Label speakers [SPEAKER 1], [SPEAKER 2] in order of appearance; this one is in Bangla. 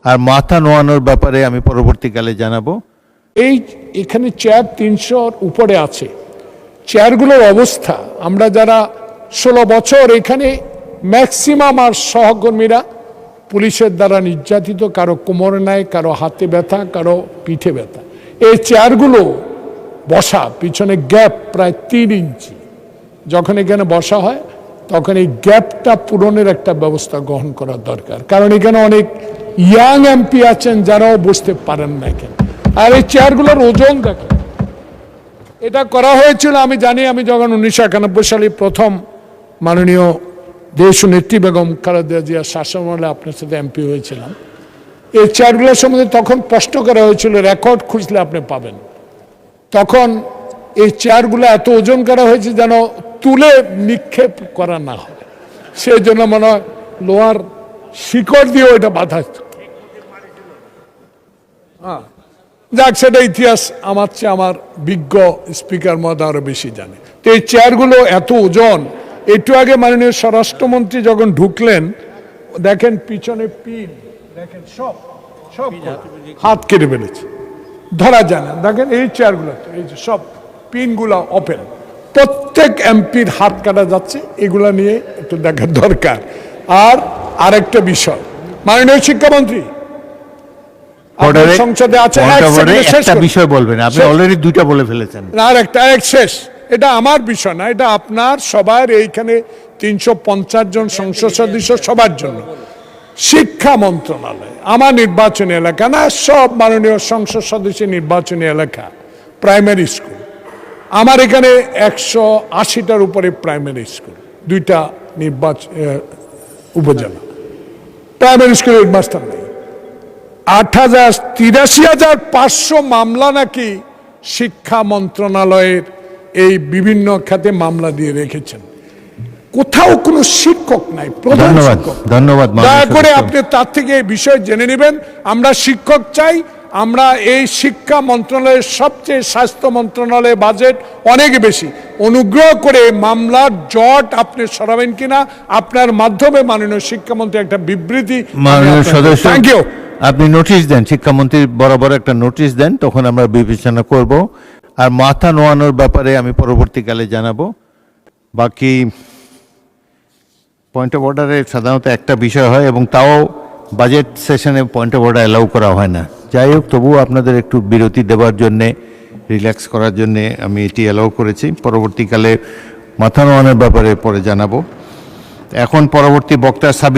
[SPEAKER 1] আর মাথা নোয়ানোর ব্যাপারে আমি পরবর্তীকালে জানাবো।
[SPEAKER 2] এখানে চেয়ার 300-র উপরে আছে। চেয়ারগুলোর অবস্থা, আমরা যারা 16 বছর এখানে, ম্যাক্সিমাম আর সহকর্মীরা পুলিশের দ্বারা নির্যাতিত, কারো কোমরে নাই, কারো হাতে ব্যথা, কারো পিঠে ব্যথা। এই চেয়ারগুলো বসা, পিছনে গ্যাপ প্রায় 3 ইঞ্চি। যখন এখানে বসা হয় তখন এই গ্যাপটা পূরণের একটা ব্যবস্থা গ্রহণ করা দরকার, কারণ এখানে অনেক ইয়াং এমপি আছেন যারাও বসতে পারেন না এখানে। আর এই চেয়ারগুলোর ওজন দেখেন। এটা করা হয়েছিল আমি জানি, আমি যখন 1991 সালে প্রথম মাননীয় দেশনেত্রী বেগম খালেদা জিয়ার শাসনামলে আপনার সাথে এমপি হয়েছিলাম, এই চেয়ারগুলোর সম্বন্ধে তখন প্রশ্ন করা হয়েছিল, রেকর্ড খুঁজলে আপনি পাবেন। তখন এই চেয়ারগুলো এত ওজন করা হয়েছে যেন তুলে নিক্ষেপ করা না হয়, সেই জন্য মনে হয় লোহার শিকড় দিয়েও এটা বাধা। যাক, সেটা ইতিহাস আমার চেয়ে আমার বিজ্ঞ স্পিকার মহোদয় আরো বেশি জানে। তো এই চেয়ারগুলো এত ওজন। একটু আগে মাননীয় স্বরাষ্ট্রমন্ত্রী যখন ঢুকলেন, দেখেন পিছনে পিন, দেখেন সব হাত কেটে ফেলেছে, ধরা যায় না। দেখেন এই চেয়ারগুলো, এই যে সব পিনগুলো ওপেন, প্রত্যেক এমপির হাত কাটা যাচ্ছে। এগুলা নিয়ে একটু দেখার দরকার। আর আরেকটা বিষয়, মাননীয় শিক্ষামন্ত্রী সংসদে আছে,
[SPEAKER 1] একটা বিষয় বলবেন, আপনি অলরেডি 2টা বলে ফেলেছেন।
[SPEAKER 2] আর একটা শেষ, এটা আমার বিষয় না, এটা আপনার সবার, এইখানে 350 জন সংসদ সদস্য সবার জন্য। শিক্ষা মন্ত্রণালয় আমার নির্বাচনী এলাকা না, সব মাননীয় সংসদ সদস্য নির্বাচনী এলাকা, প্রাইমারি স্কুল। আমার এখানে 180টার উপরে প্রাইমারি স্কুল, 2টা উপজেলা। প্রাইমারি স্কুলের হেডমাস্টার নেই। 83,500 মামলা নাকি শিক্ষা মন্ত্রণালয়ের এই বিভিন্ন খাতে মামলা দিয়ে রেখেছেন। কোথাও কোনো শিক্ষক নাই, প্রধান শিক্ষক।
[SPEAKER 1] ধন্যবাদ।
[SPEAKER 2] দয়া করে আপনি তার থেকে এই বিষয় জেনে নেবেন। আমরা শিক্ষক চাই। আমরা এই শিক্ষা মন্ত্রণালয়ের সবচেয়ে, স্বাস্থ্য মন্ত্রণালয়ের বাজেট অনেক বেশি। অনুগ্রহ করে মামলার জট আপনি সরাবেন কিনা, আপনার মাধ্যমে মাননীয় শিক্ষামন্ত্রী একটা বিবৃতি,
[SPEAKER 1] মাননীয় সদস্য,
[SPEAKER 2] থ্যাংক ইউ,
[SPEAKER 1] আপনি নোটিশ দেন, শিক্ষামন্ত্রী বরাবর একটা নোটিশ দেন, তখন আমরা বিবেচনা করব। আর মাথা নোয়ানোর ব্যাপারে আমি পরবর্তীকালে জানাবো। বাকি পয়েন্ট অফ অর্ডারে সাধারণত একটা বিষয় হয়, এবং তাও বাজেট সেশনে পয়েন্ট অফ অর্ডার অ্যালাউ করা হয় না। যাই হোক, তবুও আপনাদের একটু বিরতি দেওয়ার জন্যে, রিল্যাক্স করার জন্যে আমি এটি অ্যালাউ করেছি। পরবর্তীকালে মাথা নোয়ানোর ব্যাপারে পরে জানাবো। এখন পরবর্তী বক্তা সাবির।